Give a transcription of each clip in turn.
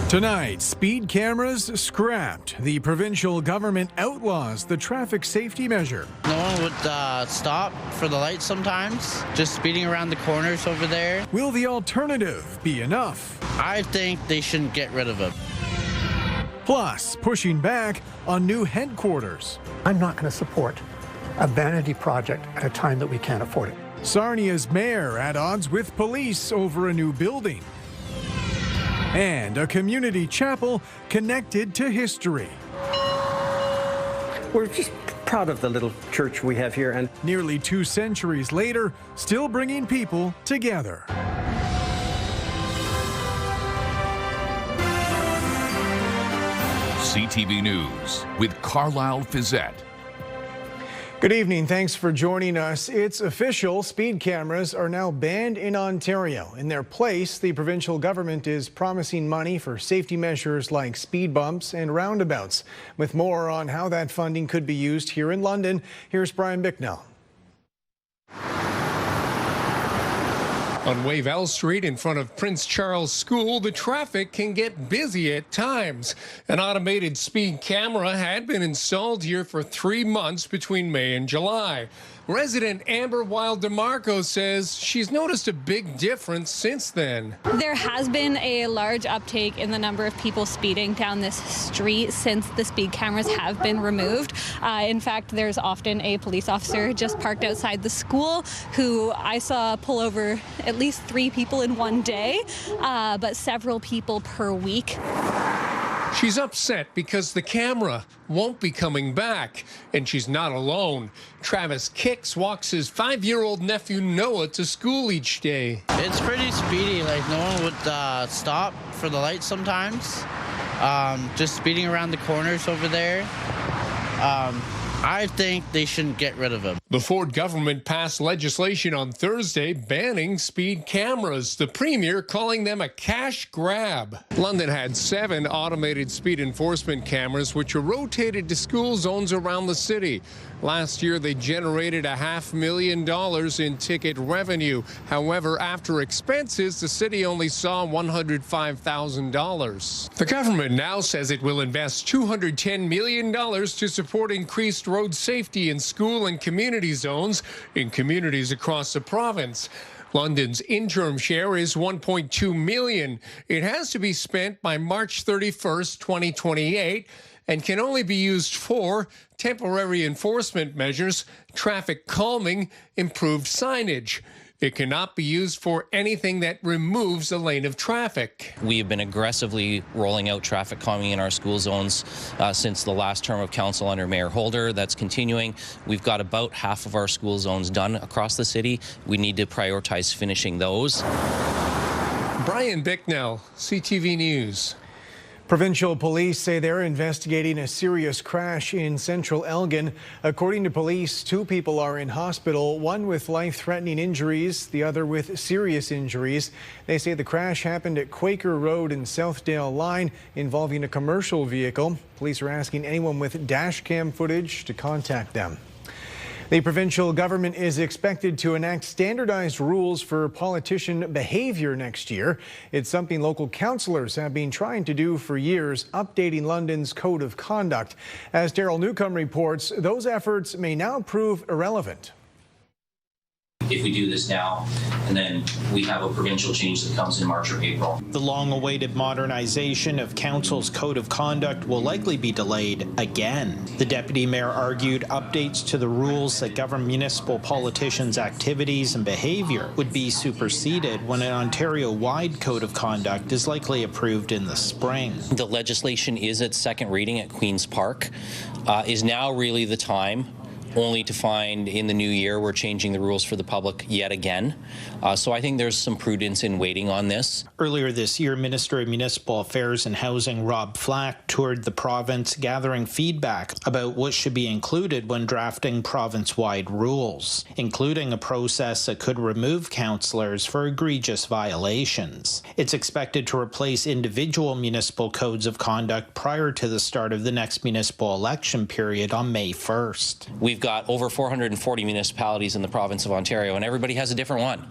Tonight, speed cameras scrapped. The provincial government outlaws the traffic safety measure. No one would stop for the lights sometimes, just speeding around the corners over there. Will the alternative be enough? I think they shouldn't get rid of it. Plus, pushing back on new headquarters. I'm not going to support a vanity project at a time that we can't afford it. Sarnia's mayor at odds with police over a new building. And a community chapel connected to history. We're just proud of the little church we have here. And nearly 2 centuries later, still bringing people together. CTV News with Carlyle Fiset. Good evening. Thanks for joining us. It's official. Speed cameras are now banned in Ontario. In their place, the provincial government is promising money for safety measures like speed bumps and roundabouts. With more on how that funding could be used here in London, here's Brian Bicknell. On Wavell Street in front of Prince Charles School, the traffic can get busy at times. An automated speed camera had been installed here for 3 months between May and July. Resident Amber Wild DeMarco says she's noticed a big difference since then. There has been a large uptake in the number of people speeding down this street since the speed cameras have been removed. In fact, there's often a police officer just parked outside the school who I saw pull over at least 3 people in one day, but several people per week. She's upset because the camera won't be coming back, and she's not alone. Travis Kicks walks his 5-year-old nephew Noah to school each day. It's pretty speedy, like no one would stop for the lights sometimes, just speeding around the corners over there. I think they shouldn't get rid of them. The Ford government passed legislation on Thursday banning speed cameras, the Premier calling them a cash grab. London had 7 automated speed enforcement cameras which were rotated to school zones around the city. Last year, they generated $500,000 in ticket revenue. However, after expenses, the city only saw $105,000. The government now says it will invest $210 million to support increased road safety in school and community zones in communities across the province. London's interim share is $1.2 million. It has to be spent by March 31st, 2028. And can only be used for temporary enforcement measures, traffic calming, improved signage. It cannot be used for anything that removes a lane of traffic. We have been aggressively rolling out traffic calming in our school zones since the last term of council under Mayor Holder. That's continuing. We've got about half of our school zones done across the city. We need to prioritize finishing those. Brian Bicknell, CTV News. Provincial police say they're investigating a serious crash in central Elgin. According to police, 2 people are in hospital, one with life-threatening injuries, the other with serious injuries. They say the crash happened at Quaker Road and Southdale Line involving a commercial vehicle. Police are asking anyone with dash cam footage to contact them. The provincial government is expected to enact standardized rules for politician behavior next year. It's something local councillors have been trying to do for years, updating London's code of conduct. As Daryl Newcomb reports, those efforts may now prove irrelevant. If we do this now, and then we have a provincial change that comes in March or April. The long-awaited modernization of Council's Code of Conduct will likely be delayed again. The Deputy Mayor argued updates to the rules that govern municipal politicians' activities and behaviour would be superseded when an Ontario-wide Code of Conduct is likely approved in the spring. The legislation is at second reading at Queen's Park. Is now really the time, only to find in the new year we're changing the rules for the public yet again. So I think there's some prudence in waiting on this. Earlier this year, Minister of Municipal Affairs and Housing Rob Flack toured the province gathering feedback about what should be included when drafting province-wide rules, including a process that could remove councillors for egregious violations. It's expected to replace individual municipal codes of conduct prior to the start of the next municipal election period on May 1st. We've got over 440 municipalities in the province of Ontario, and everybody has a different one.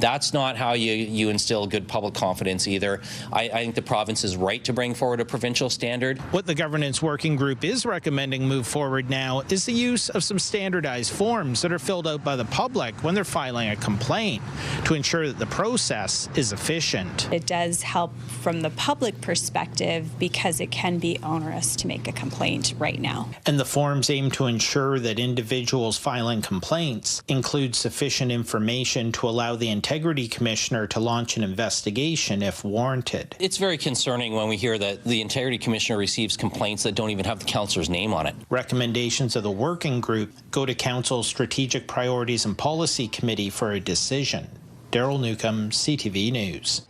That's not how you instill good public confidence either. I think the province is right to bring forward a provincial standard. What the governance working group is recommending move forward now is the use of some standardized forms that are filled out by the public when they're filing a complaint to ensure that the process is efficient. It does help from the public perspective because it can be onerous to make a complaint right now. And the forms aim to ensure that individuals filing complaints include sufficient information to allow the Integrity Commissioner to launch an investigation if warranted. It's very concerning when we hear that the Integrity Commissioner receives complaints that don't even have the councillor's name on it. Recommendations of the working group go to Council's Strategic Priorities and Policy Committee for a decision. Daryl Newcomb, CTV News.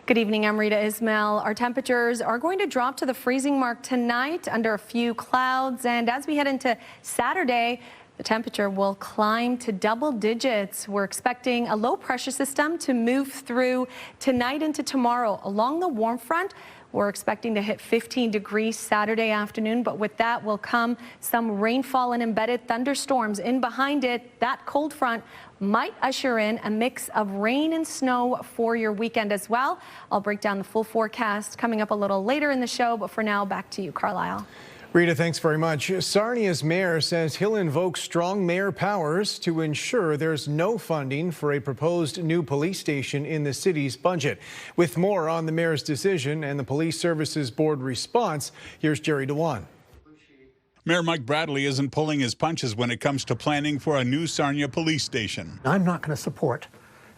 Good evening, I'm Rita Ismail. Our temperatures are going to drop to the freezing mark tonight under a few clouds, and as we head into Saturday, the temperature will climb to double digits. We're expecting a low pressure system to move through tonight into tomorrow. Along the warm front, we're expecting to hit 15 degrees Saturday afternoon, but with that will come some rainfall and embedded thunderstorms. In behind it, that cold front might usher in a mix of rain and snow for your weekend as well. I'll break down the full forecast coming up a little later in the show, but for now, back to you, Carlyle. Rita, thanks very much. Sarnia's mayor says he'll invoke strong mayor powers to ensure there's no funding for a proposed new police station in the city's budget. With more on the mayor's decision and the Police Services Board response, here's Jerry Dewan. Mayor Mike Bradley isn't pulling his punches when it comes to planning for a new Sarnia police station. I'm not going to support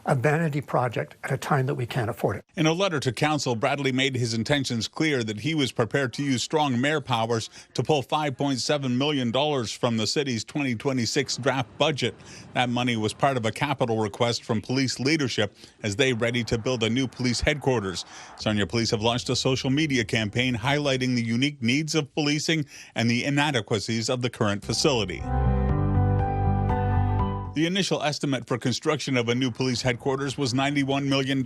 a vanity project at a time that we can't afford it. In a letter to council, Bradley made his intentions clear that he was prepared to use strong mayor powers to pull $5.7 million from the city's 2026 draft budget. That money was part of a capital request from police leadership as they ready to build a new police headquarters. Sarnia Police have launched a social media campaign highlighting the unique needs of policing and the inadequacies of the current facility. The initial estimate for construction of a new police headquarters was $91 million.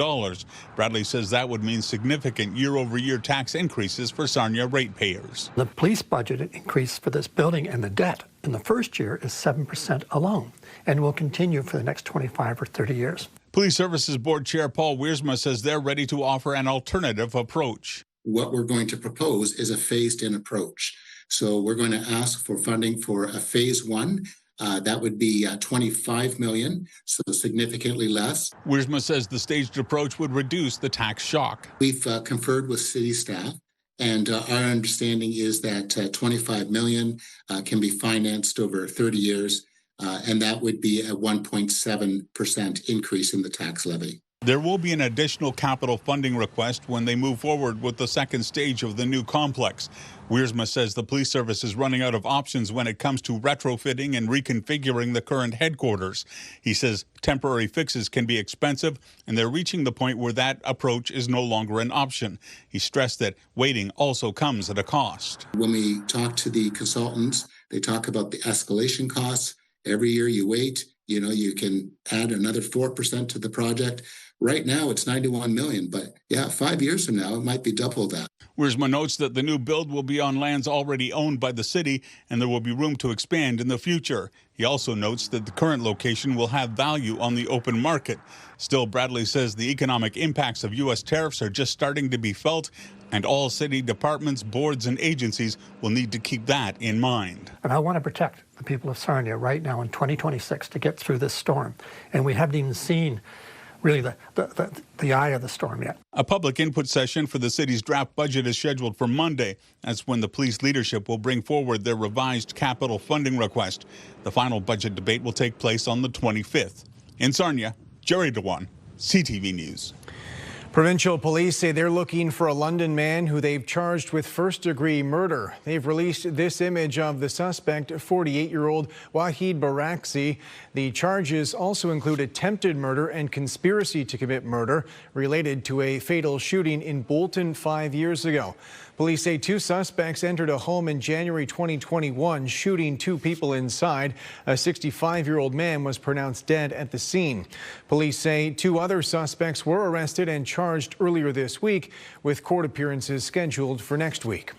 Bradley says that would mean significant year-over-year tax increases for Sarnia ratepayers. The police budget increase for this building and the debt in the first year is 7% alone and will continue for the next 25 or 30 years. Police Services Board Chair Paul Wiersma says they're ready to offer an alternative approach. What we're going to propose is a phased-in approach. So we're going to ask for funding for a phase one. That would be $25 million, so significantly less. Wiersma says the staged approach would reduce the tax shock. We've conferred with city staff, and our understanding is that $25 million can be financed over 30 years, and that would be a 1.7% increase in the tax levy. There will be an additional capital funding request when they move forward with the second stage of the new complex. Wiersma says the police service is running out of options when it comes to retrofitting and reconfiguring the current headquarters. He says temporary fixes can be expensive, and they're reaching the point where that approach is no longer an option. He stressed that waiting also comes at a cost. When we talk to the consultants, they talk about the escalation costs. Every year you wait, you can add another 4% to the project. Right now, it's $91 million, but 5 years from now, it might be double that. Wiersma notes that the new build will be on lands already owned by the city, and there will be room to expand in the future. He also notes that the current location will have value on the open market. Still, Bradley says the economic impacts of U.S. tariffs are just starting to be felt, and all city departments, boards, and agencies will need to keep that in mind. And I want to protect the people of Sarnia right now in 2026 to get through this storm. And we haven't even seen really the eye of the storm yet. A public input session for the city's draft budget is scheduled for Monday. That's when the police leadership will bring forward their revised capital funding request. The final budget debate will take place on the 25th. In Sarnia, Jerry Dewan, CTV News. Provincial police say they're looking for a London man who they've charged with first-degree murder. They've released this image of the suspect, 48-year-old Wahid Baraksi. The charges also include attempted murder and conspiracy to commit murder related to a fatal shooting in Bolton 5 years ago. Police say two suspects entered a home in January 2021, shooting two people inside. A 65-year-old man was pronounced dead at the scene. Police say two other suspects were arrested and charged earlier this week, with court appearances scheduled for next week.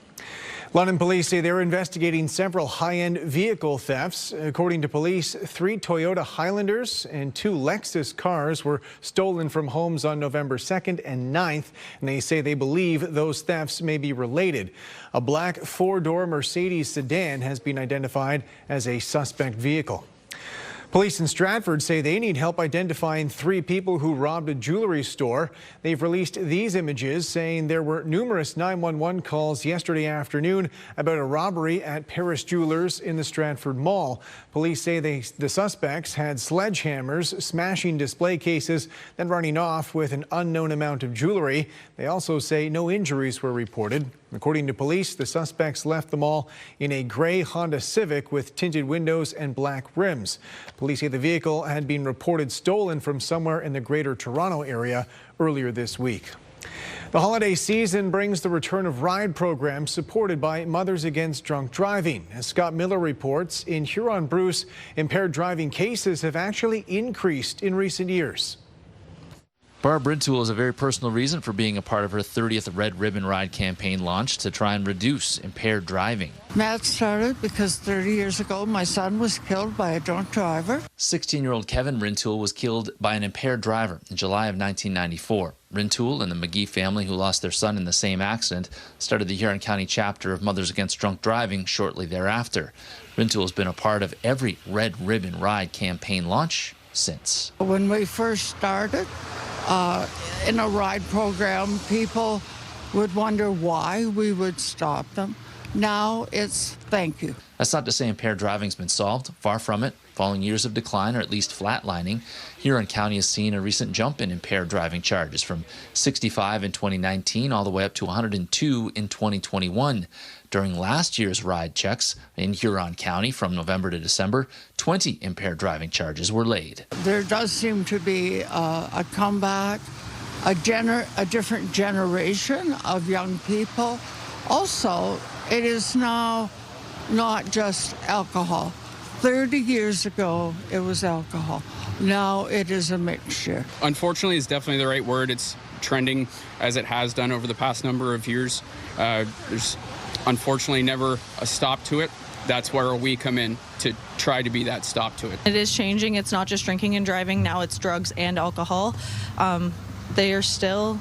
London police say they're investigating several high-end vehicle thefts. According to police, 3 Toyota Highlanders and 2 Lexus cars were stolen from homes on November 2nd and 9th, and they say they believe those thefts may be related. A black 4-door Mercedes sedan has been identified as a suspect vehicle. Police in Stratford say they need help identifying 3 people who robbed a jewelry store. They've released these images saying there were numerous 911 calls yesterday afternoon about a robbery at Paris Jewelers in the Stratford Mall. Police say the suspects had sledgehammers, smashing display cases, then running off with an unknown amount of jewelry. They also say no injuries were reported. According to police, the suspects left the mall in a gray Honda Civic with tinted windows and black rims. Police say the vehicle had been reported stolen from somewhere in the Greater Toronto area earlier this week. The holiday season brings the return of ride programs supported by Mothers Against Drunk Driving. As Scott Miller reports, in Huron-Bruce, impaired driving cases have actually increased in recent years. Barb Rintoul has a very personal reason for being a part of her 30th Red Ribbon Ride campaign launch to try and reduce impaired driving. That started because 30 years ago my son was killed by a drunk driver. 16-year-old Kevin Rintoul was killed by an impaired driver in July of 1994. Rintoul and the McGee family, who lost their son in the same accident, started the Huron County chapter of Mothers Against Drunk Driving shortly thereafter. Rintoul has been a part of every Red Ribbon Ride campaign launch since. When we first started, in a ride program, people would wonder why we would stop them. Now it's thank you. That's not to say impaired driving's been solved. Far from it. Following years of decline, or at least flatlining, Huron County has seen a recent jump in impaired driving charges from 65 in 2019 all the way up to 102 in 2021. During last year's ride checks in Huron County from November to December, 20 impaired driving charges were laid. There does seem to be a comeback, a different generation of young people. Also, it is now not just alcohol. 30 years ago, it was alcohol. Now it is a mixture. Unfortunately, it's definitely the right word. It's trending as it has done over the past number of years. There's unfortunately never a stop to it. That's where we come in to try to be that stop to it. It is changing. It's not just drinking and driving. Now it's drugs and alcohol. They are still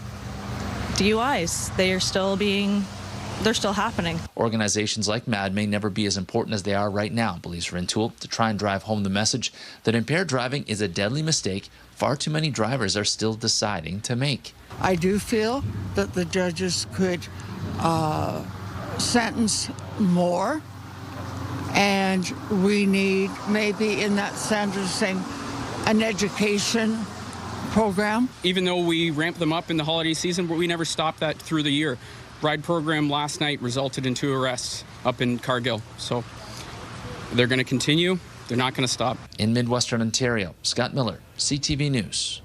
DUIs. They're still happening. Organizations like MAD may never be as important as they are right now, believes Rintoul, to try and drive home the message that impaired driving is a deadly mistake far too many drivers are still deciding to make. I do feel that the judges could sentence more, and we need maybe in that sentencing an education program. Even though we ramp them up in the holiday season, we never stop that through the year. Ride program last night resulted in 2 arrests up in Cargill. So they're going to continue. They're not going to stop. In Midwestern Ontario, Scott Miller, CTV News.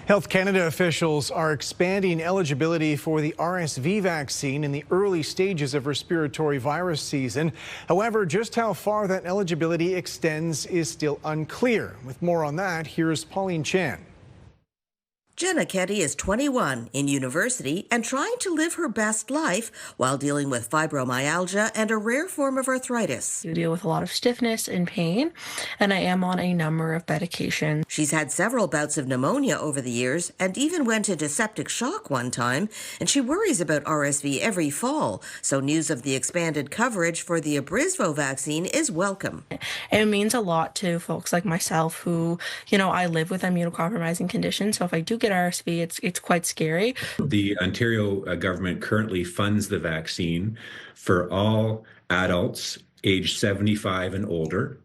Health Canada officials are expanding eligibility for the RSV vaccine in the early stages of respiratory virus season. However, just how far that eligibility extends is still unclear. With more on that, here's Pauline Chan. Jenna Ketty is 21, in university, and trying to live her best life while dealing with fibromyalgia and a rare form of arthritis. You deal with a lot of stiffness and pain, and I am on a number of medications. She's had several bouts of pneumonia over the years and even went into septic shock one time, and she worries about RSV every fall. So news of the expanded coverage for the Abrysvo vaccine is welcome. It means a lot to folks like myself who, I live with immunocompromising conditions, so if I do get RSV, it's quite scary. The Ontario government currently funds the vaccine for all adults aged 75 and older.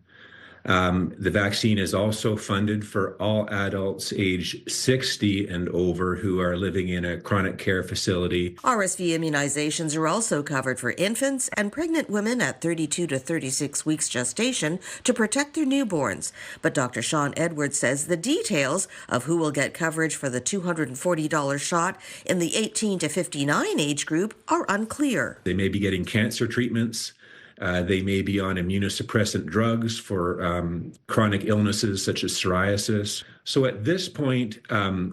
The vaccine is also funded for all adults aged 60 and over who are living in a chronic care facility. RSV immunizations are also covered for infants and pregnant women at 32 to 36 weeks gestation to protect their newborns. But Dr. Sean Edwards says the details of who will get coverage for the $240 shot in the 18 to 59 age group are unclear. They may be getting cancer treatments. They may be on immunosuppressant drugs for chronic illnesses such as psoriasis. So at this point,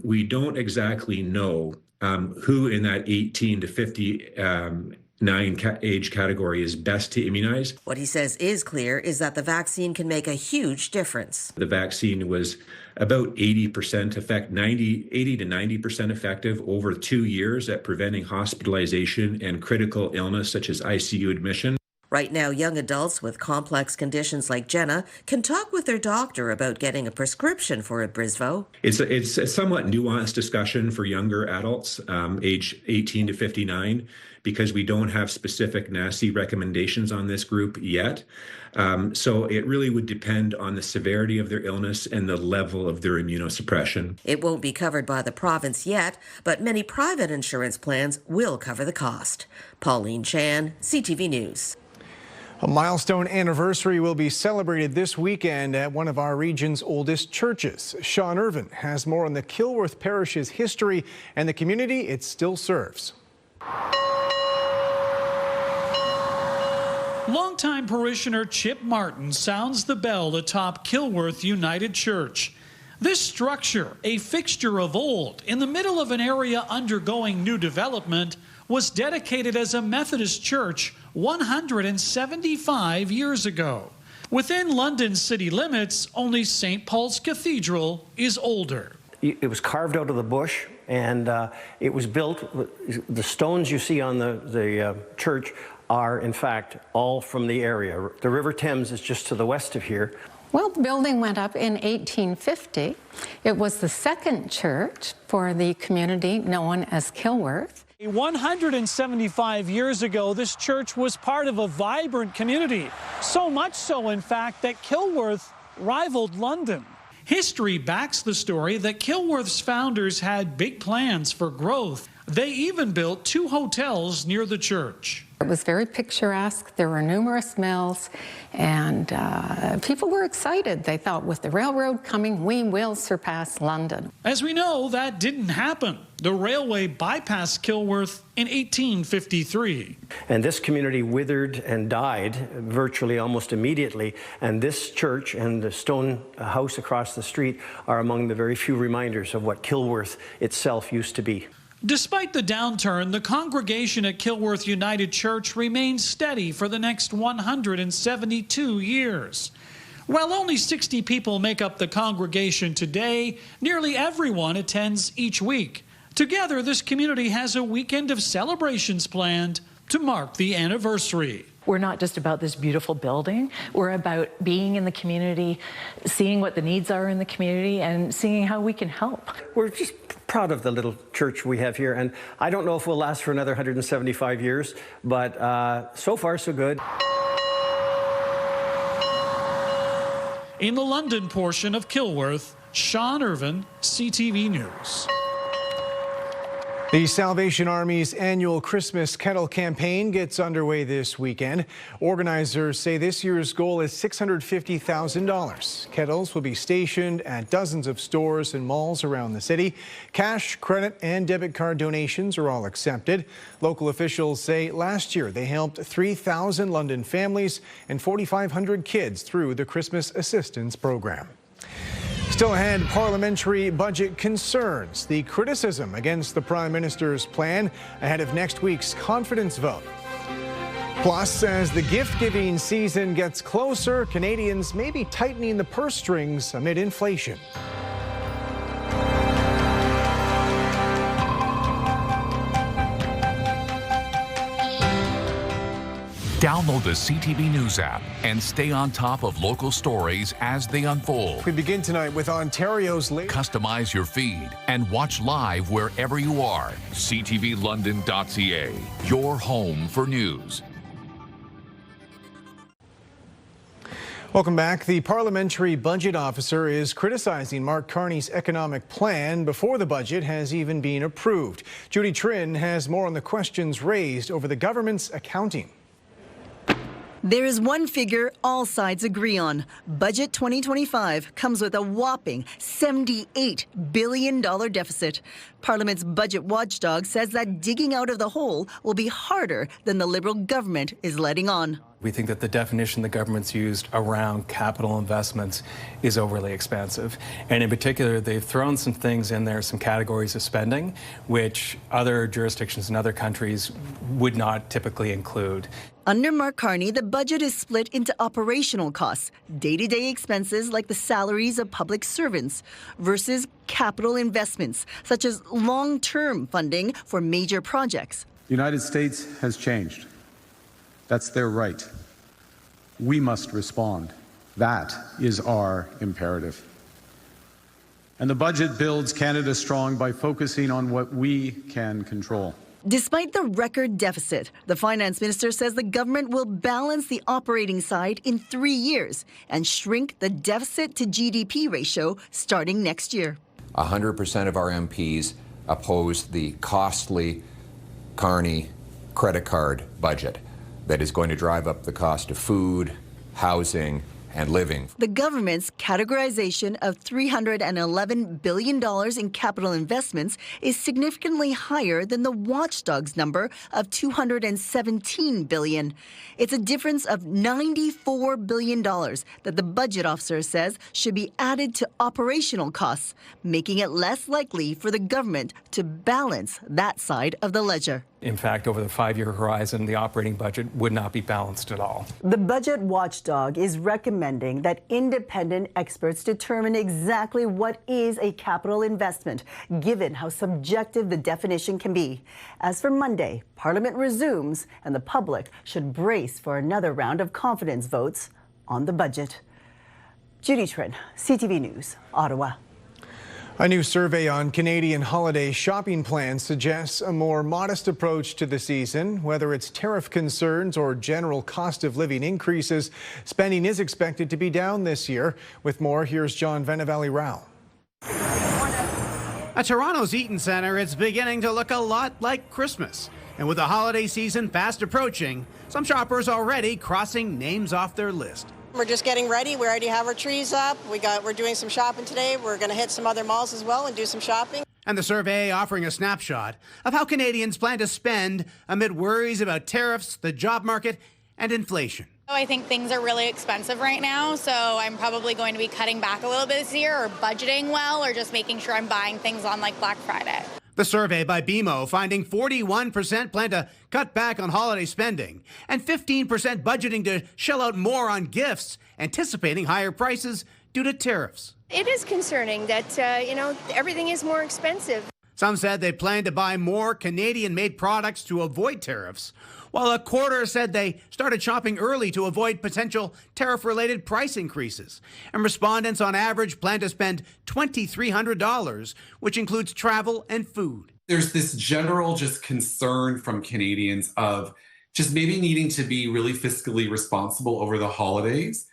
we don't exactly know who in that 18 to 59 9 age category is best to immunize. What he says is clear is that the vaccine can make a huge difference. The vaccine was about 80% 80 to 90% effective over 2 years at preventing hospitalization and critical illness such as ICU admission. Right now, young adults with complex conditions like Jenna can talk with their doctor about getting a prescription for Abrysvo. It's a somewhat nuanced discussion for younger adults, age 18 to 59, because we don't have specific NACI recommendations on this group yet. So it really would depend on the severity of their illness and the level of their immunosuppression. It won't be covered by the province yet, but many private insurance plans will cover the cost. Pauline Chan, CTV News. A milestone anniversary will be celebrated this weekend at one of our region's oldest churches. Sean Irvin has more on the Kilworth Parish's history and the community it still serves. Longtime parishioner Chip Martin sounds the bell atop Kilworth United Church. This structure, a fixture of old in the middle of an area undergoing new development, was dedicated as a Methodist church 175 years ago. Within London's city limits, only St. Paul's Cathedral is older. It was carved out of the bush, and it was built. The stones you see on the church are, in fact, all from the area. The River Thames is just to the west of here. Well, the building went up in 1850. It was the second church for the community known as Kilworth. 175 years ago, this church was part of a vibrant community. So much so, in fact, that Kilworth rivaled London. History backs the story that Kilworth's founders had big plans for growth. They even built 2 hotels near the church. It was very picturesque. There were numerous mills, and people were excited. They thought, with the railroad coming, we will surpass London. As we know, that didn't happen. The railway bypassed Kilworth in 1853. And this community withered and died virtually almost immediately. And this church and the stone house across the street are among the very few reminders of what Kilworth itself used to be. Despite the downturn, the congregation at Kilworth United Church remained steady for the next 172 years. While only 60 people make up the congregation today, nearly everyone attends each week. Together, this community has a weekend of celebrations planned to mark the anniversary. We're not just about this beautiful building. We're about being in the community, seeing what the needs are in the community, and seeing how we can help. We're just proud of the little church we have here, and I don't know if we'll last for another 175 years, but so far so good. In the London portion of Kilworth, Sean Irvin, CTV News. The Salvation Army's annual Christmas Kettle campaign gets underway this weekend. Organizers say this year's goal is $650,000. Kettles will be stationed at dozens of stores and malls around the city. Cash, credit, and debit card donations are all accepted. Local officials say last year they helped 3,000 London families and 4,500 kids through the Christmas Assistance Program. Still ahead, parliamentary budget concerns, the criticism against the Prime Minister's plan ahead of next week's confidence vote. Plus, as the gift-giving season gets closer, Canadians may be tightening the purse strings amid inflation. Download the CTV News app and stay on top of local stories as they unfold. We begin tonight with Ontario's latest. Customize your feed and watch live wherever you are. CTVLondon.ca, your home for news. Welcome back. The parliamentary budget officer is criticizing Mark Carney's economic plan before the budget has even been approved. Judy Trin has more on the questions raised over the government's accounting. There is one figure all sides agree on. Budget 2025 comes with a whopping $78 billion deficit. Parliament's budget watchdog says that digging out of the hole will be harder than the Liberal government is letting on. We think that the definition the government's used around capital investments is overly expansive. And in particular, they've thrown some things in there, some categories of spending, which other jurisdictions in other countries would not typically include. Under Mark Carney, the budget is split into operational costs, day-to-day expenses like the salaries of public servants, versus capital investments, such as long-term funding for major projects. The United States has changed. That's their right. We must respond. That is our imperative. And the budget builds Canada strong by focusing on what we can control. Despite the record deficit, the finance minister says the government will balance the operating side in 3 years and shrink the deficit to GDP ratio starting next year. 100% of our MPs oppose the costly Carney credit card budget that is going to drive up the cost of food, housing, and living. The government's categorization of $311 billion in capital investments is significantly higher than the watchdog's number of $217 billion. It's a difference of $94 billion that the budget officer says should be added to operational costs, making it less likely for the government to balance that side of the ledger. In fact, over the 5-year horizon, the operating budget would not be balanced at all. The budget watchdog is recommending that independent experts determine exactly what is a capital investment, given how subjective the definition can be. As for Monday, Parliament resumes, and the public should brace for another round of confidence votes on the budget. Judy Trin, CTV News, Ottawa. A new survey on Canadian holiday shopping plans suggests a more modest approach to the season. Whether it's tariff concerns or general cost of living increases, spending is expected to be down this year. With more, here's John Venavalley-Rao. At Toronto's Eaton Centre, it's beginning to look a lot like Christmas. And with the holiday season fast approaching, some shoppers already crossing names off their list. We're just getting ready. We already have our trees up. We're doing some shopping today. We're going to hit some other malls as well and do some shopping. And the survey offering a snapshot of how Canadians plan to spend amid worries about tariffs, the job market, and inflation. I think things are really expensive right now, so I'm probably going to be cutting back a little bit this year, or budgeting well, or just making sure I'm buying things on like Black Friday. The survey by BMO finding 41% plan to cut back on holiday spending and 15% budgeting to shell out more on gifts, anticipating higher prices due to tariffs. It is concerning that, everything is more expensive. Some said they plan to buy more Canadian-made products to avoid tariffs, while a quarter said they started shopping early to avoid potential tariff-related price increases. And respondents on average plan to spend $2,300, which includes travel and food. There's this general just concern from Canadians of just maybe needing to be really fiscally responsible over the holidays,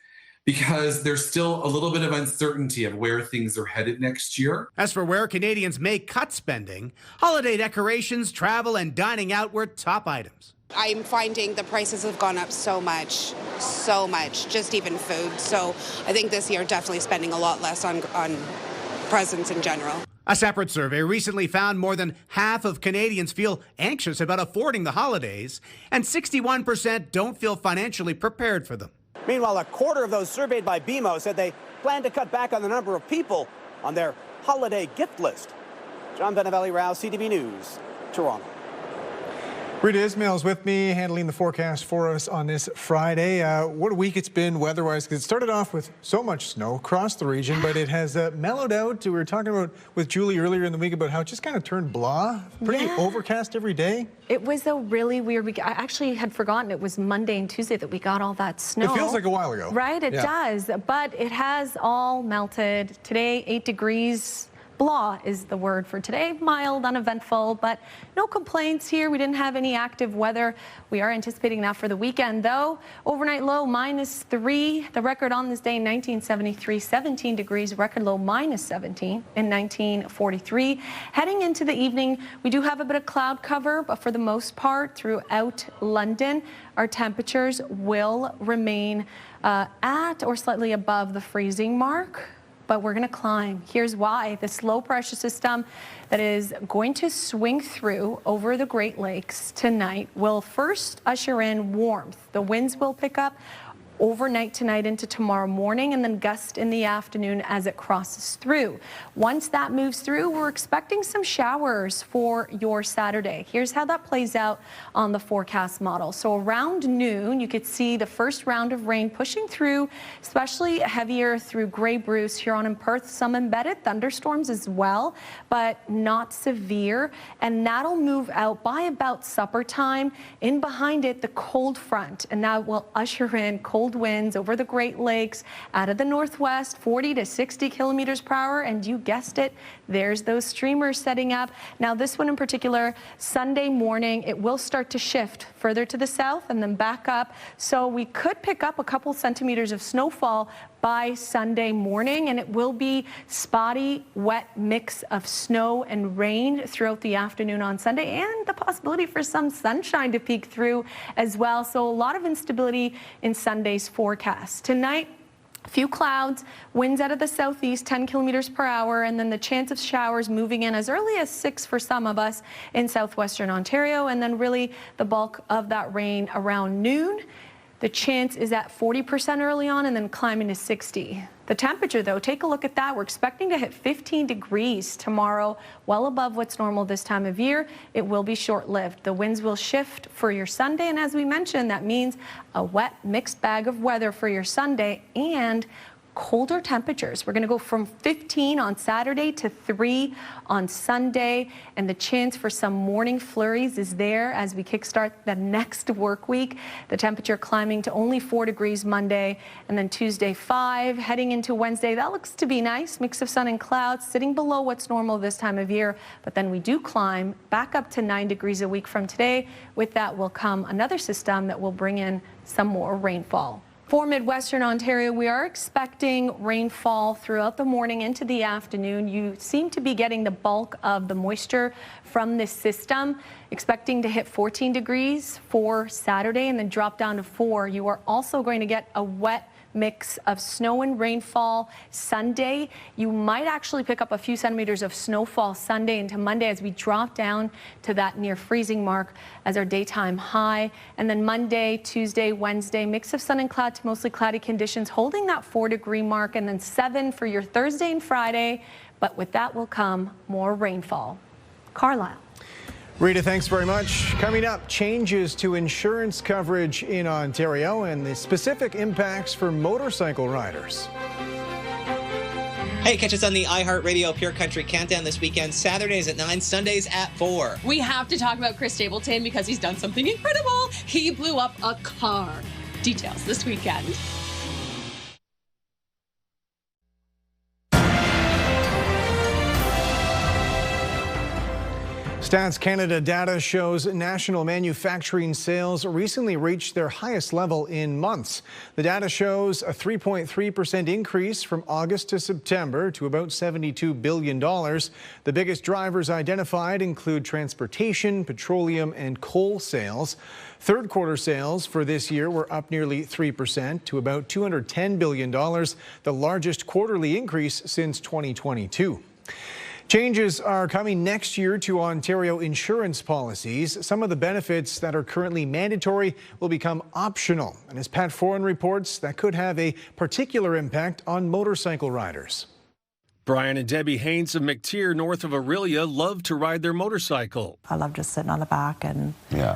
because there's still a little bit of uncertainty of where things are headed next year. As for where Canadians may cut spending, holiday decorations, travel, and dining out were top items. I'm finding the prices have gone up so much, just even food. So I think this year definitely spending a lot less on presents in general. A separate survey recently found more than half of Canadians feel anxious about affording the holidays, and 61% don't feel financially prepared for them. Meanwhile, a quarter of those surveyed by BMO said they plan to cut back on the number of people on their holiday gift list. John Venavalley-Rao, CTV News, Toronto. Rita Ismail's with me, handling the forecast for us on this Friday. What a week it's been weather-wise, because it started off with so much snow across the region, but it has mellowed out. We were talking about with Julie earlier in the week about how it just kind of turned blah, pretty overcast every day. It was a really weird week. I actually had forgotten it was Monday and Tuesday that we got all that snow. It feels like a while ago. Right, it does, but it has all melted. Today, 8 degrees. Blah is the word for today. Mild, uneventful, but no complaints here. We didn't have any active weather. We are anticipating that for the weekend, though. Overnight low, -3. The record on this day in 1973, 17 degrees. Record low, -17 in 1943. Heading into the evening, we do have a bit of cloud cover, but for the most part, throughout London, our temperatures will remain at or slightly above the freezing mark. but we're going to climb. Here's why. This low pressure system that is going to swing through over the Great Lakes tonight will first usher in warmth. The winds will pick up overnight tonight into tomorrow morning, and then gust in the afternoon as it crosses through. Once that moves through, we're expecting some showers for your Saturday. Here's how that plays out on the forecast model. So around noon, you could see the first round of rain pushing through, especially heavier through Grey Bruce, Huron and Perth. Some embedded thunderstorms as well, but not severe. And that'll move out by about supper time. In behind it, the cold front, and that will usher in cold winds over the Great Lakes out of the northwest, 40 to 60 kilometers per hour. And you guessed it, there's those streamers setting up. Now this one in particular, Sunday morning, it will start to shift further to the south and then back up. So we could pick up a couple centimeters of snowfall by Sunday morning, and it will be spotty, wet mix of snow and rain throughout the afternoon on Sunday, and the possibility for some sunshine to peek through as well. So a lot of instability in Sunday's forecast. Tonight, a few clouds, winds out of the southeast, 10 kilometers per hour, and then the chance of showers moving in as early as 6 for some of us in southwestern Ontario, and then really the bulk of that rain around noon. The chance is at 40% early on and then climbing to 60. The temperature, though, take a look at that. We're expecting to hit 15 degrees tomorrow, well above what's normal this time of year. It will be short-lived. The winds will shift for your Sunday, and as we mentioned, that means a wet, mixed bag of weather for your Sunday and colder temperatures. We're going to go from 15 on Saturday to 3 on Sunday, and the chance for some morning flurries is there as we kickstart the next work week. The temperature climbing to only 4 degrees Monday, and then Tuesday 5. Heading into Wednesday, that looks to be nice. Mix of sun and clouds, sitting below what's normal this time of year, but then we do climb back up to 9 degrees a week from today. With that will come another system that will bring in some more rainfall. For Midwestern Ontario, we are expecting rainfall throughout the morning into the afternoon. You seem to be getting the bulk of the moisture from this system. Expecting to hit 14 degrees for Saturday and then drop down to 4. You are also going to get a wet mix of snow and rainfall Sunday. You might actually pick up a few centimeters of snowfall Sunday into Monday as we drop down to that near freezing mark as our daytime high. And then Monday, Tuesday, Wednesday, mix of sun and cloud to mostly cloudy conditions, holding that 4-degree mark, and then 7 for your Thursday and Friday. But with that will come more rainfall. Carlyle. Rita, thanks very much. Coming up, changes to insurance coverage in Ontario and the specific impacts for motorcycle riders. Hey, catch us on the iHeartRadio Pure Country Countdown this weekend, Saturdays at 9, Sundays at 4. We have to talk about Chris Stapleton because he's done something incredible. He blew up a car. Details this weekend. Stats Canada data shows national manufacturing sales recently reached their highest level in months. The data shows a 3.3% increase from August to September to about $72 billion. The biggest drivers identified include transportation, petroleum, and coal sales. Third quarter sales for this year were up nearly 3% to about $210 billion, the largest quarterly increase since 2022. Changes are coming next year to Ontario insurance policies. Some of the benefits that are currently mandatory will become optional. And as Pat Foran reports, that could have a particular impact on motorcycle riders. Brian and Debbie Haynes of McTier, north of Orillia, love to ride their motorcycle. I love just sitting on the back, and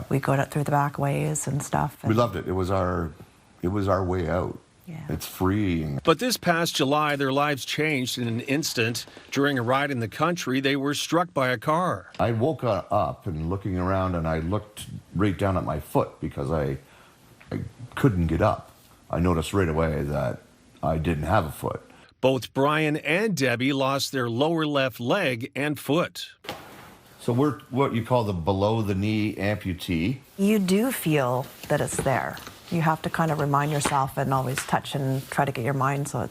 we go through the back ways and stuff. We loved it. It was our way out. Yeah. It's freeing. But this past July, their lives changed in an instant. During a ride in the country, they were struck by a car. I woke up and looking around, and I looked right down at my foot because I couldn't get up. I noticed right away that I didn't have a foot. Both Brian and Debbie lost their lower left leg and foot. So we're what you call the below-the-knee amputee. You do feel that it's there. You have to kind of remind yourself and always touch and try to get your mind so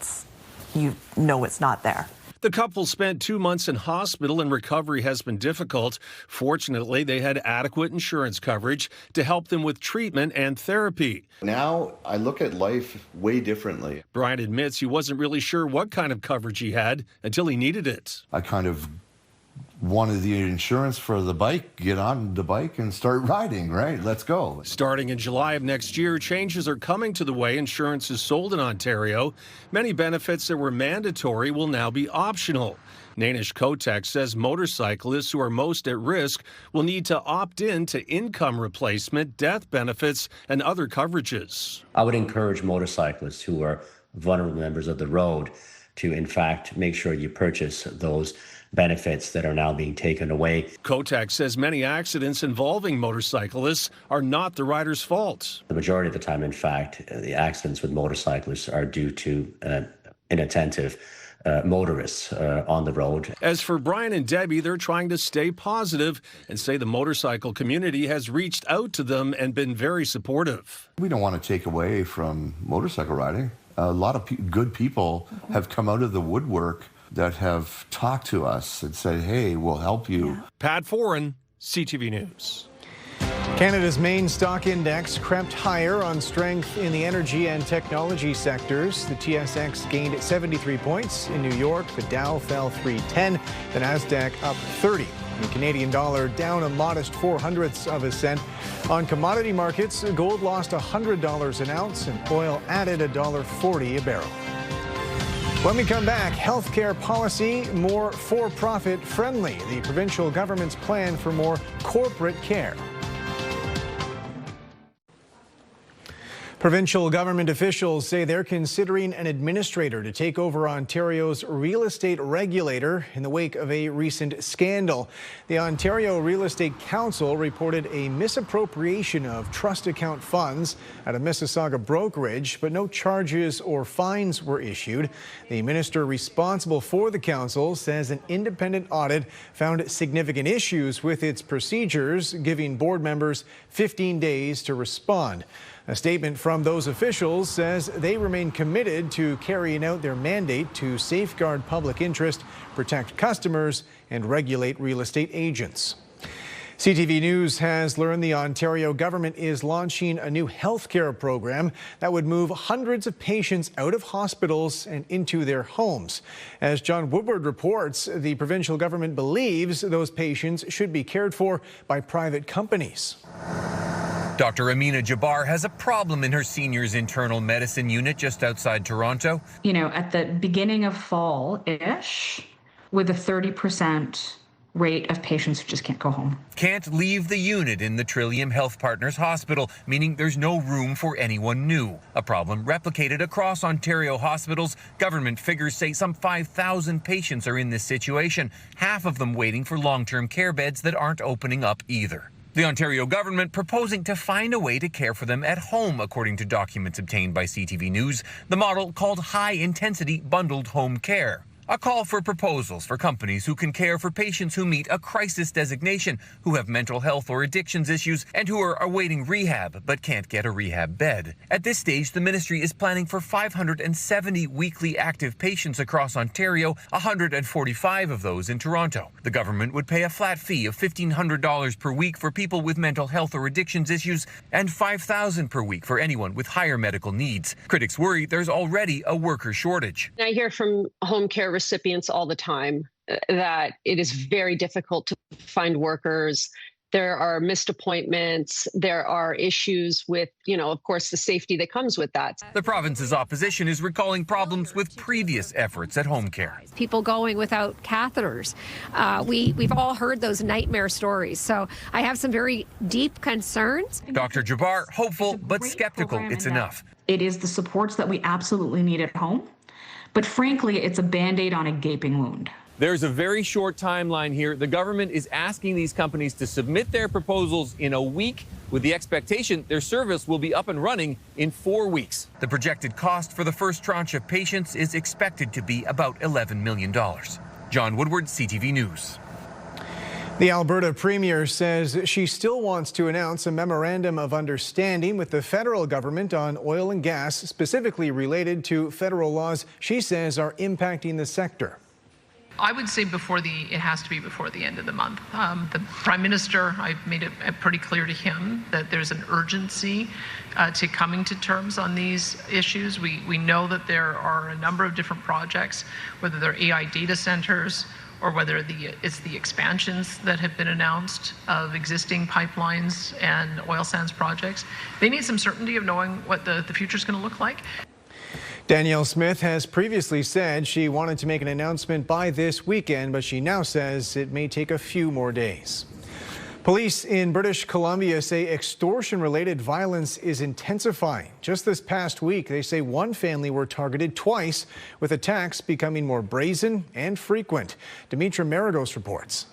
you know it's not there. The couple spent 2 months in hospital and recovery has been difficult. Fortunately, they had adequate insurance coverage to help them with treatment and therapy. Now I look at life way differently. Brian admits he wasn't really sure what kind of coverage he had until he needed it. I kind of wanted the insurance for the bike, get on the bike and start riding, right? Let's go. Starting in July of next year, changes are coming to the way insurance is sold in Ontario. Many benefits that were mandatory will now be optional. Nainish Kotek says motorcyclists who are most at risk will need to opt in to income replacement, death benefits, and other coverages. I would encourage motorcyclists who are vulnerable members of the road to, in fact, make sure you purchase those benefits that are now being taken away. Kotek says many accidents involving motorcyclists are not the rider's fault. The majority of the time, in fact, the accidents with motorcyclists are due to inattentive motorists on the road. As for Brian and Debbie, they're trying to stay positive and say the motorcycle community has reached out to them and been very supportive. We don't want to take away from motorcycle riding. A lot of good people have come out of the woodwork that have talked to us and said, hey, we'll help you. Pat Foran, CTV News. Canada's main stock index crept higher on strength in the energy and technology sectors. The TSX gained 73 points. In New York, the Dow fell 310, the Nasdaq up 30. The Canadian dollar down a modest 0.04 On commodity markets, gold lost $100 an ounce and oil added $1.40 a barrel. When we come back, healthcare policy more for-profit friendly. The provincial government's plan for more corporate care. Provincial government officials say they're considering an administrator to take over Ontario's real estate regulator in the wake of a recent scandal. The Ontario Real Estate Council reported a misappropriation of trust account funds at a Mississauga brokerage, but no charges or fines were issued. The minister responsible for the council says an independent audit found significant issues with its procedures, giving board members 15 days to respond. A statement from those officials says they remain committed to carrying out their mandate to safeguard public interest, protect customers, and regulate real estate agents. CTV News has learned the Ontario government is launching a new healthcare program that would move hundreds of patients out of hospitals and into their homes. As John Woodward reports, the provincial government believes those patients should be cared for by private companies. Dr. Amina Jabbar has a problem in her seniors internal medicine unit just outside Toronto. You know, at the beginning of fall-ish, with a 30% rate of patients who just can't go home. Can't leave the unit in the Trillium Health Partners Hospital, meaning there's no room for anyone new. A problem replicated across Ontario hospitals. Government figures say some 5,000 patients are in this situation, half of them waiting for long-term care beds that aren't opening up either. The Ontario government proposing to find a way to care for them at home, according to documents obtained by CTV News, the model called high-intensity bundled home care. A call for proposals for companies who can care for patients who meet a crisis designation, who have mental health or addictions issues, and who are awaiting rehab but can't get a rehab bed. At this stage, the ministry is planning for 570 weekly active patients across Ontario, 145 of those in Toronto. The government would pay a flat fee of $1,500 per week for people with mental health or addictions issues and $5,000 per week for anyone with higher medical needs. Critics worry there's already a worker shortage. I hear from home care recipients all the time that it is very difficult to find workers. There are missed appointments. There are issues with, of course, the safety that comes with that. The province's opposition is recalling problems with previous efforts at home care. People going without catheters. We've all heard those nightmare stories. So I have some very deep concerns. Dr. Jabbar, hopeful but skeptical it's enough. It is the supports that we absolutely need at home. But frankly, it's a Band-Aid on a gaping wound. There's a very short timeline here. The government is asking these companies to submit their proposals in a week with the expectation their service will be up and running in 4 weeks. The projected cost for the first tranche of patients is expected to be about $11 million. John Woodward, CTV News. The Alberta Premier says she still wants to announce a memorandum of understanding with the federal government on oil and gas, specifically related to federal laws she says are impacting the sector. I would say it has to be before the end of the month. The Prime Minister, I've made it pretty clear to him that there's an urgency to coming to terms on these issues. We know that there are a number of different projects, whether they're AI data centers or whether it's the expansions that have been announced of existing pipelines and oil sands projects. They need some certainty of knowing what the future is going to look like. Danielle Smith has previously said she wanted to make an announcement by this weekend, but she now says it may take a few more days. Police in British Columbia say extortion-related violence is intensifying. Just this past week, they say one family were targeted twice, with attacks becoming more brazen and frequent. Dimitra Maragos reports.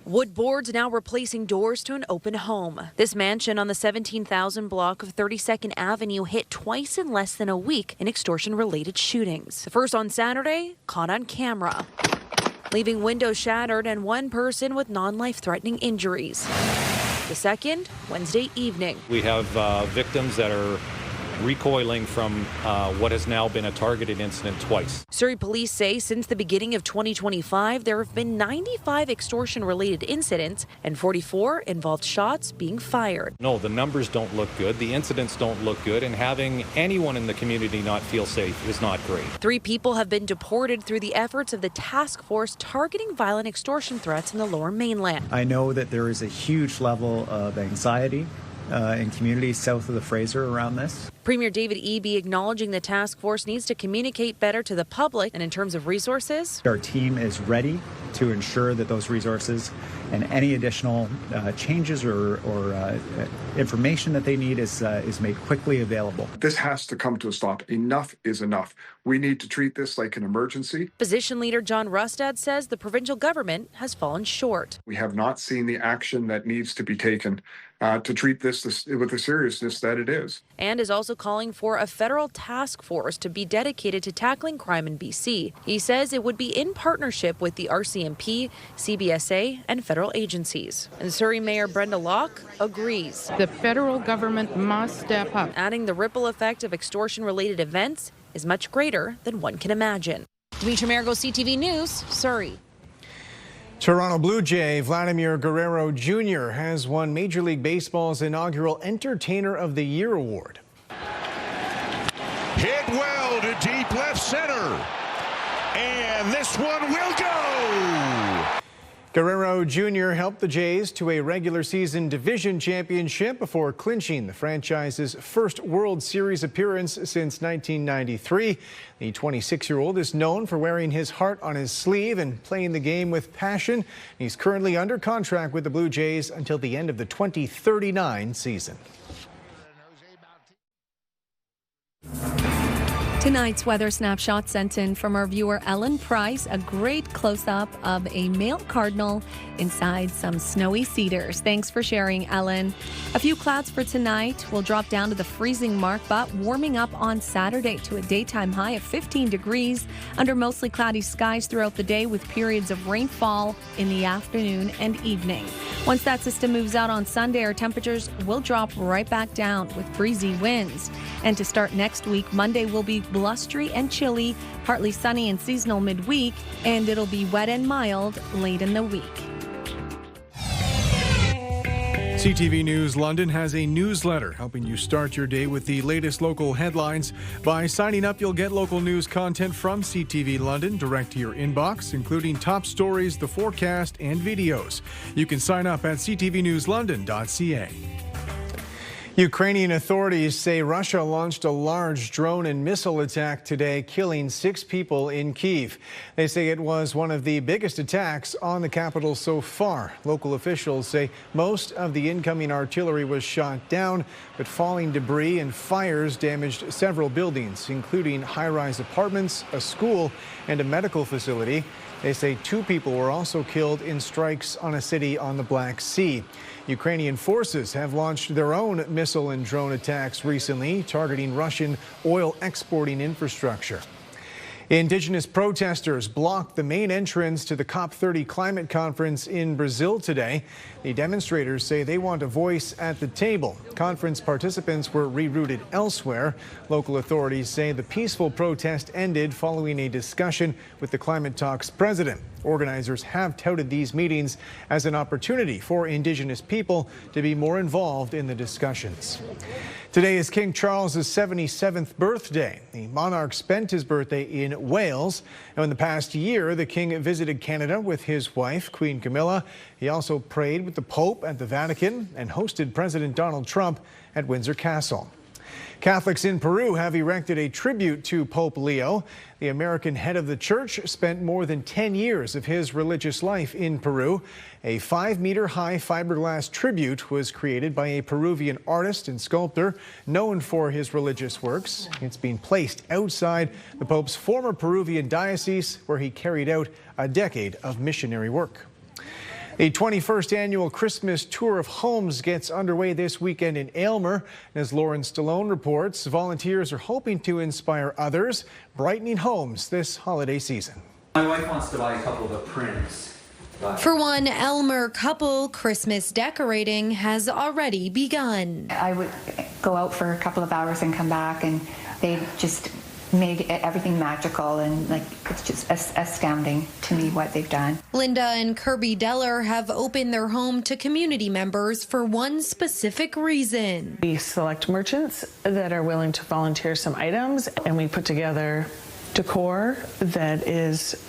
Wood boards now replacing doors to an open home. This mansion on the 17,000 block of 32nd Avenue hit twice in less than a week in extortion-related shootings. The first on Saturday, caught on camera, leaving windows shattered and one person with non-life-threatening injuries. The second, Wednesday evening. We have victims that are recoiling from what has now been a targeted incident twice. Surrey police say since the beginning of 2025, there have been 95 extortion-related incidents and 44 involved shots being fired. No, the numbers don't look good, the incidents don't look good, and having anyone in the community not feel safe is not great. 3 people have been deported through the efforts of the task force targeting violent extortion threats in the Lower Mainland. I know that there is a huge level of anxiety in communities south of the Fraser around this. Premier David Eby acknowledging the task force needs to communicate better to the public, and in terms of resources, our team is ready to ensure that those resources and any additional changes or information that they need is made quickly available. This has to come to a stop. Enough is enough. We need to treat this like an emergency. Opposition leader John Rustad says the provincial government has fallen short. We have not seen the action that needs to be taken to treat this with the seriousness that it is. And is also calling for a federal task force to be dedicated to tackling crime in BC. He says it would be in partnership with the RCMP, CBSA, and federal agencies. And Surrey Mayor Brenda Locke agrees. The federal government must step up. Adding the ripple effect of extortion-related events is much greater than one can imagine. Dimitra Maragos, CTV News, Surrey. Toronto Blue Jay Vladimir Guerrero Jr. has won Major League Baseball's inaugural Entertainer of the Year award. Hit well to deep left center. And this one will go. Guerrero Jr. helped the Jays to a regular season division championship before clinching the franchise's first World Series appearance since 1993. The 26-year-old is known for wearing his heart on his sleeve and playing the game with passion. He's currently under contract with the Blue Jays until the end of the 2039 season. Tonight's weather snapshot sent in from our viewer Ellen Price, a great close-up of a male cardinal inside some snowy cedars. Thanks for sharing, Ellen. A few clouds for tonight. We'll drop down to the freezing mark, but warming up on Saturday to a daytime high of 15 degrees under mostly cloudy skies throughout the day with periods of rainfall in the afternoon and evening. Once that system moves out on Sunday, our temperatures will drop right back down with breezy winds. And to start next week, Monday will be blustery and chilly, partly sunny and seasonal midweek, and it'll be wet and mild late in the week. CTV News London has a newsletter helping you start your day with the latest local headlines. By signing up, you'll get local news content from CTV London direct to your inbox, including top stories, the forecast, and videos. You can sign up at ctvnewslondon.ca. Ukrainian authorities say Russia launched a large drone and missile attack today, killing 6 people in Kyiv. They say it was one of the biggest attacks on the capital so far. Local officials say most of the incoming artillery was shot down, but falling debris and fires damaged several buildings, including high-rise apartments, a school, and a medical facility. They say 2 people were also killed in strikes on a city on the Black Sea. Ukrainian forces have launched their own missile and drone attacks recently, targeting Russian oil exporting infrastructure. Indigenous protesters blocked the main entrance to the COP30 climate conference in Brazil today. The demonstrators say they want a voice at the table. Conference participants were rerouted elsewhere. Local authorities say the peaceful protest ended following a discussion with the climate talks president. Organizers have touted these meetings as an opportunity for Indigenous people to be more involved in the discussions. Today is King Charles' 77th birthday. The monarch spent his birthday in Wales. Now, in the past year, the king visited Canada with his wife, Queen Camilla. He also prayed with the Pope at the Vatican and hosted President Donald Trump at Windsor Castle. Catholics in Peru have erected a tribute to Pope Leo. The American head of the church spent more than 10 years of his religious life in Peru. A 5-meter-high fiberglass tribute was created by a Peruvian artist and sculptor known for his religious works. It's being placed outside the Pope's former Peruvian diocese, where he carried out a decade of missionary work. The 21st annual Christmas Tour of Homes gets underway this weekend in Aylmer. As Lauren Stallone reports, volunteers are hoping to inspire others, brightening homes this holiday season. My wife wants to buy a couple of the prints. For one Aylmer couple, Christmas decorating has already begun. I would go out for a couple of hours and come back, and they just made everything magical, and it's just astounding to me what they've done. Linda and Kirby Deller have opened their home to community members for one specific reason. We select merchants that are willing to volunteer some items, and we put together decor that is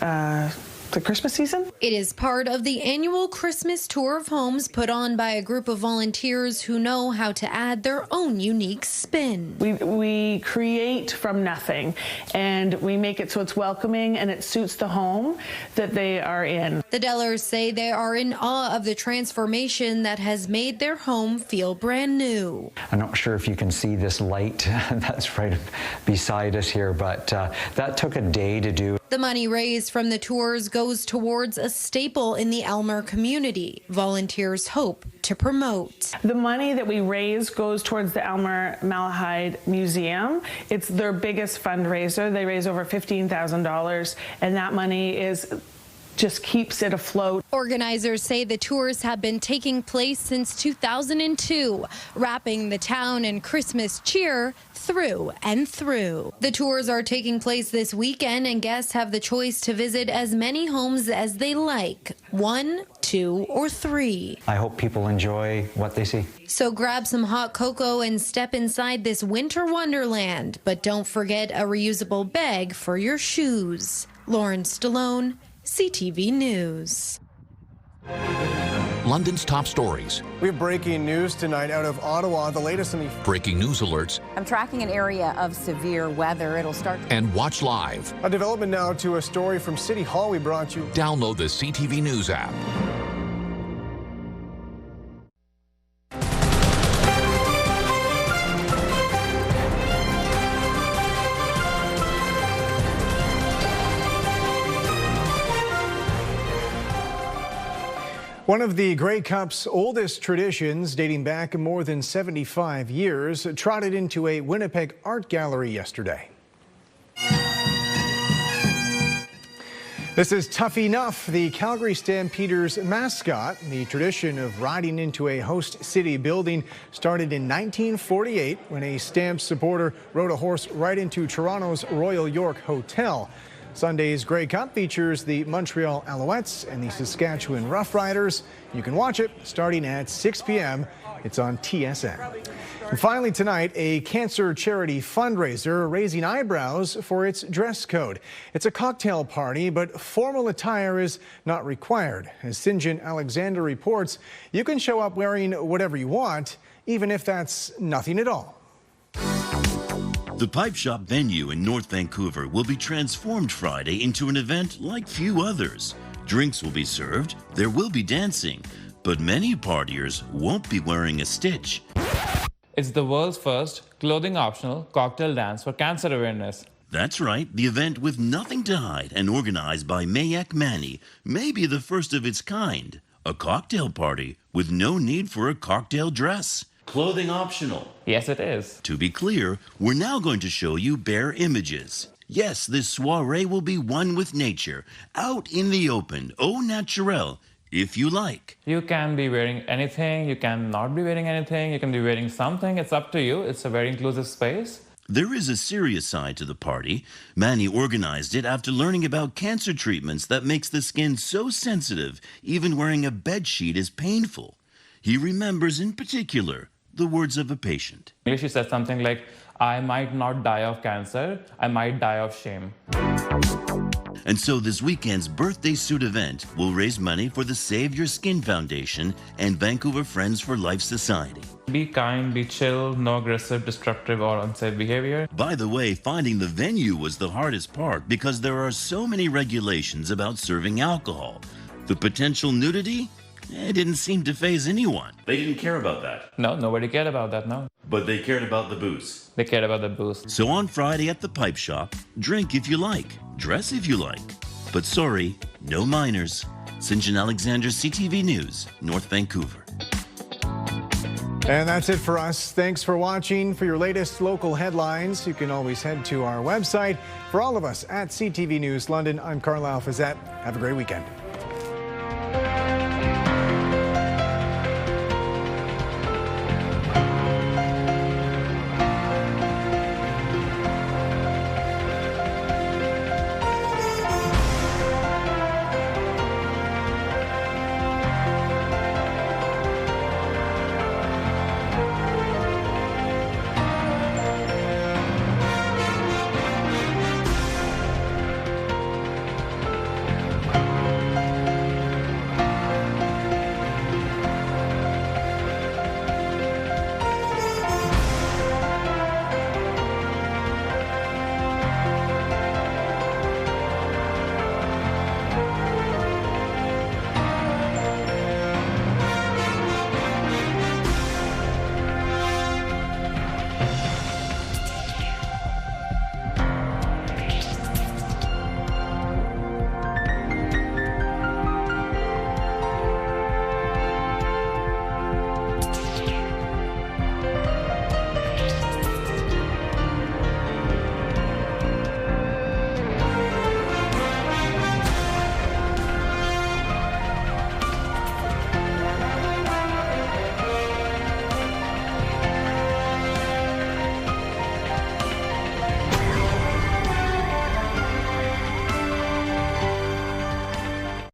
the Christmas season. It is part of the annual Christmas Tour of Homes put on by a group of volunteers who know how to add their own unique spin. We create from nothing, and we make it so it's welcoming and it suits the home that they are in. The Dellers say they are in awe of the transformation that has made their home feel brand new. I'm not sure if you can see this light that's right beside us here, but that took a day to do. The money raised from the tours goes towards a staple in the Aylmer community. Volunteers hope to promote. The money that we raise goes towards the Aylmer Malahide Museum. It's their biggest fundraiser. They raise over $15,000, and that money just keeps it afloat. Organizers say the tours have been taking place since 2002, wrapping the town in Christmas cheer through and through. The tours are taking place this weekend, and guests have the choice to visit as many homes as they like, 1, 2, or 3. I hope people enjoy what they see. So grab some hot cocoa and step inside this winter wonderland, but don't forget a reusable bag for your shoes. Lauren Stallone, CTV News. London's top stories. We have breaking news tonight out of Ottawa. The latest in the breaking news alerts. I'm tracking an area of severe weather. It'll start. And watch live. A development now to a story from City Hall we brought you. Download the CTV News app. One of the Grey Cup's oldest traditions, dating back more than 75 years, trotted into a Winnipeg art gallery yesterday. This is Tough Enough, the Calgary Stampeders mascot. The tradition of riding into a host city building started in 1948 when a Stamps supporter rode a horse right into Toronto's Royal York Hotel. Sunday's Grey Cup features the Montreal Alouettes and the Saskatchewan Roughriders. You can watch it starting at 6 p.m. It's on TSN. And finally tonight, a cancer charity fundraiser raising eyebrows for its dress code. It's a cocktail party, but formal attire is not required. As Sinjin Alexander reports, you can show up wearing whatever you want, even if that's nothing at all. The Pipe Shop venue in North Vancouver will be transformed Friday into an event like few others. Drinks will be served, there will be dancing, but many partiers won't be wearing a stitch. It's the world's first clothing-optional cocktail dance for cancer awareness. That's right, the event with nothing to hide and organized by Mayak Mani may be the first of its kind. A cocktail party with no need for a cocktail dress. Clothing optional. Yes, it is. To be clear, we're now going to show you bare images. Yes, this soiree will be one with nature, out in the open, au naturel, if you like. You can be wearing anything, you can not be wearing anything, you can be wearing something. It's up to you. It's a very inclusive space. There is a serious side to the party. Manny organized it after learning about cancer treatments that makes the skin so sensitive, even wearing a bedsheet is painful. He remembers in particular the words of a patient. She said something like, I might not die of cancer, I might die of shame. And so this weekend's birthday suit event will raise money for the Save Your Skin Foundation and Vancouver Friends for Life Society. Be kind, be chill, no aggressive, destructive, or unsafe behavior. By the way, finding the venue was the hardest part because there are so many regulations about serving alcohol. The potential nudity? It didn't seem to faze anyone. They didn't care about that. No, nobody cared about that, no. But they cared about the booze. They cared about the booze. So on Friday at the Pipe Shop, drink if you like, dress if you like. But sorry, no minors. St. John Alexander, CTV News, North Vancouver. And that's it for us. Thanks for watching. For your latest local headlines, you can always head to our website. For all of us at CTV News London, I'm Carlyle Fiset. Have a great weekend.